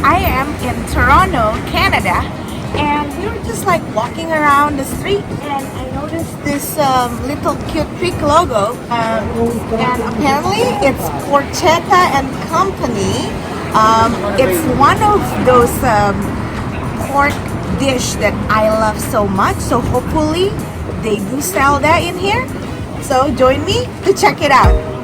I am in Toronto, Canada, and we were just like walking around the street, and I noticed this little cute pig logo, and apparently it's Porchetta and Company. It's one of those pork dish that I love so much, so hopefully they do sell that in here. So join me to check it out.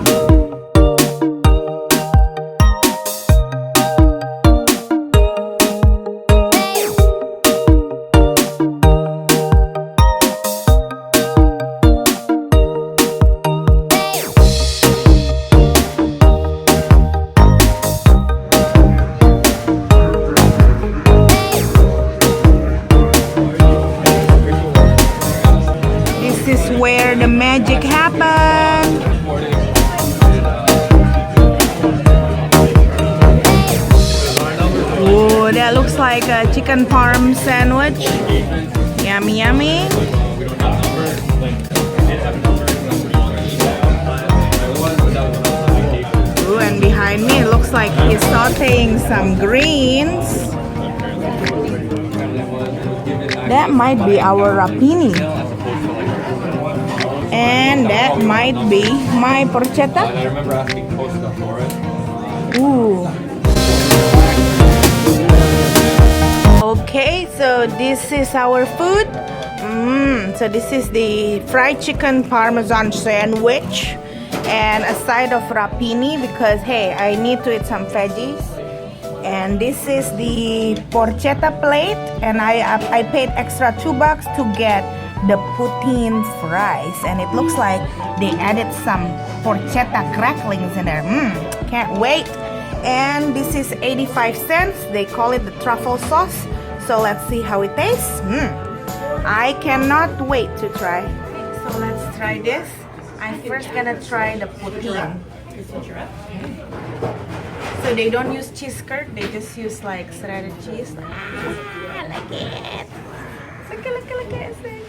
This is where the magic happened. Oh, that looks like a chicken parm sandwich. Yummy, yummy. Ooh, and behind me it looks like he's sauteing some greens. That might be our rapini. And that might be my porchetta. I remember asking Costa for it. Ooh. Okay, so this is our food. So this is the fried chicken Parmesan sandwich and a side of rapini because hey, I need to eat some veggies. And this is the Porchetta Plate, and I paid extra $2 to get the poutine fries, and it looks like they added some porchetta cracklings in there. Can't wait. And this is 85 cents. They call it the truffle sauce, so let's see how it tastes. I cannot wait to try. So let's try this. I'm first gonna try the poutine. So they don't use cheese curd, they just use like shredded cheese. I like it. Look at it.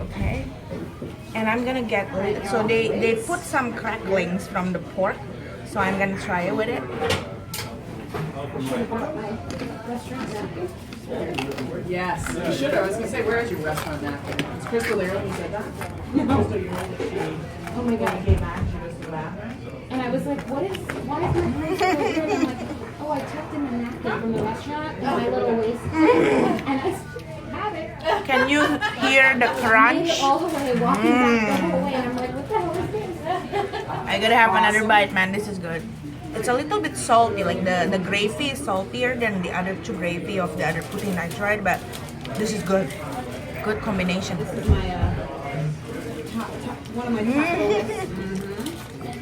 Okay, and I'm gonna get, so they put some cracklings from the pork, so I'm gonna try it with it. Yes, you should have. I was gonna say, where is your restaurant napkin? It's Chris Valero who said that. Oh my god, I came back. She goes to the bathroom. And I was like, why is my face so weird? I'm like, oh, I tucked in a napkin from the restaurant in my little waistband. And I have it. Can you hear the crunch? All the way, walking back the whole way. And I'm like, what the hell is this? I gotta have another bite, man. This is good. It's a little bit salty, like the gravy is saltier than the other two gravy of the other poutine I tried, but this is good. Good combination. This is my, one of my top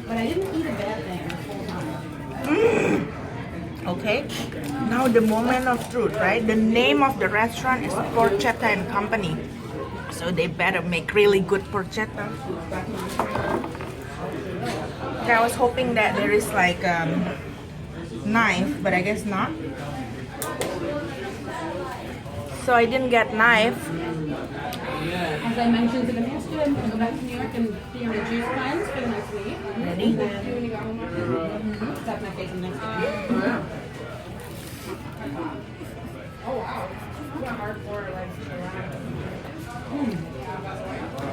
But I didn't eat a bad thing the whole time. Okay, now the moment of truth, right? The name of the restaurant is Porchetta and Company, so they better make really good porchetta. Okay, I was hoping that there is like knife, but I guess not. So I didn't get knife. As I mentioned to the master, I'm going to go back to New York and be on the juice cleanse for the next week. Ready? And then when you go home, stuff my face in the next day. Oh wow. You got hardcore like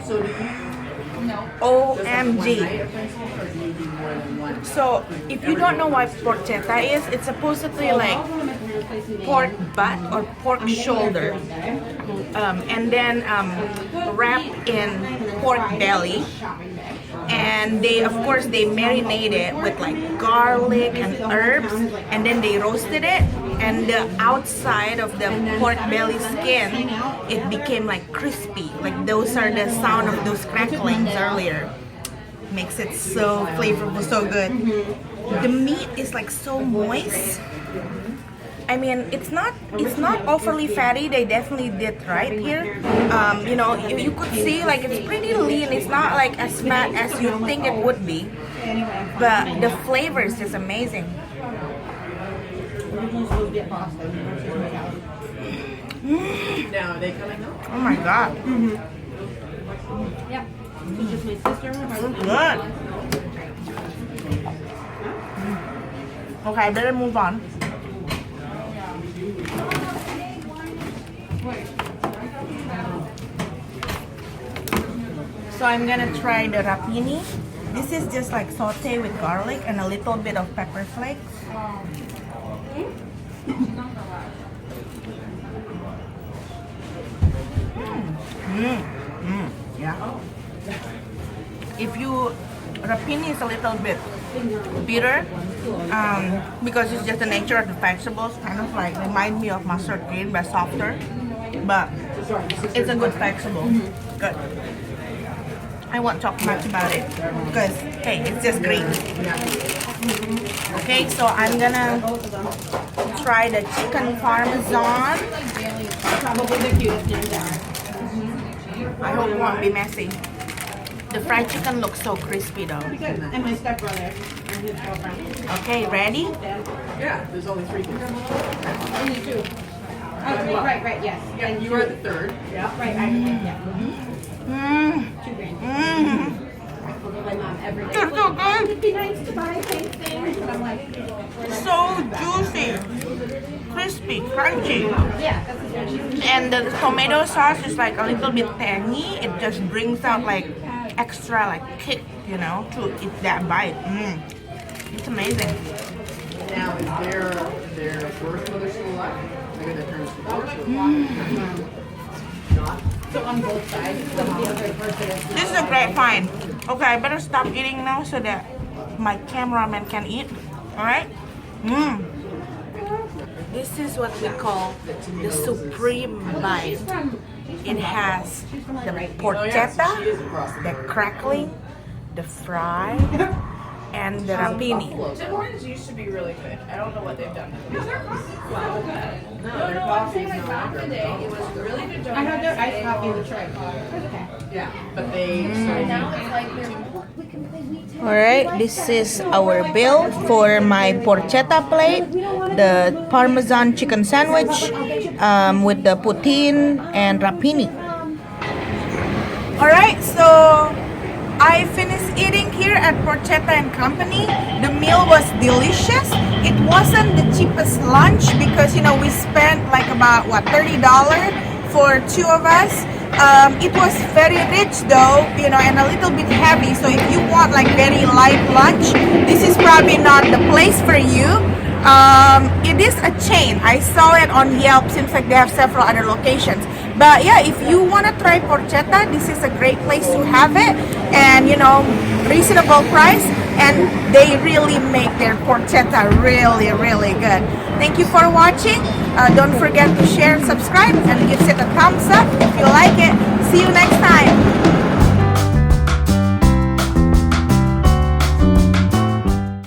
So do you know? OMG. So if you don't know what porchetta is, it's supposedly like pork butt or pork shoulder, and then wrapped in pork belly, and they of course they marinate it with like garlic and herbs, and then they roasted it, and the outside of the pork belly skin, it became like crispy. Like those are the sound of those cracklings earlier. Makes it so flavorful, so good. The meat is like so moist. I mean, it's not overly fatty. They definitely did right here. You know, you could see like it's pretty lean. It's not like as fat as you think it would be, but the flavor is just amazing. Now, are they coming up? Oh my god. Yeah. It's just my sister. Good. Okay, I better move on. So I'm gonna try the rapini. This is just like saute with garlic and a little bit of pepper flakes. Yeah. If you rapini is a little bit bitter because it's just the nature of the vegetables, kind of like remind me of mustard green but softer. But it's a good vegetable. Good. I won't talk much about it because hey, it's just green. Okay, so I'm gonna try the chicken parmesan. Probably the cutest names ever. I hope it won't be messy. The fried chicken looks so crispy though. And my stepbrother and his girlfriend. Okay, ready? Yeah, there's only 3 kids. Only 2. Oh, right, yes. Yeah, you are the third. Yeah. Right, yeah. Mmm. 2 grand. Mmm. I told my mom every day. It's so good. It'd be nice to buy things. And I'm like, So juicy, crispy, crunchy. yeah, that's what she's. And the tomato sauce is like a little bit tangy. It just brings out like extra like kick, you know, to eat that bite. It's amazing. Now, is their first mother still alive? Maybe their parents divorced? So on both sides, so the other person is. This is a great find. Okay, I better stop eating now so that my cameraman can eat. Alright? This is what we call the supreme bite. It has the porchetta, the crackling, the fry, and the rapini. Tim Hortons used to be really good. I don't know what they've done. No, I'm saying like back in the day, it was really good donuts. I had their iced coffee in the tray. Okay. Yeah, but they Now it's like they're Alright, this is our bill for my porchetta plate, the Parmesan chicken sandwich with the poutine and rapini. Alright, so I finished eating here at Porchetta and Company. The meal was delicious. It wasn't the cheapest lunch because, you know, we spent like about, what, $30 for 2 of us. It was very rich though, you know, and a little bit heavy. So if you want like very light lunch, this is probably not the place for you. It is a chain. I saw it on Yelp. Seems like they have several other locations. But yeah, if you want to try porchetta, this is a great place to have it. And you know, reasonable price. And they really make their porchetta really, really good. Thank you for watching. Don't forget to share and subscribe and give it a thumbs up if you like it. See you next time.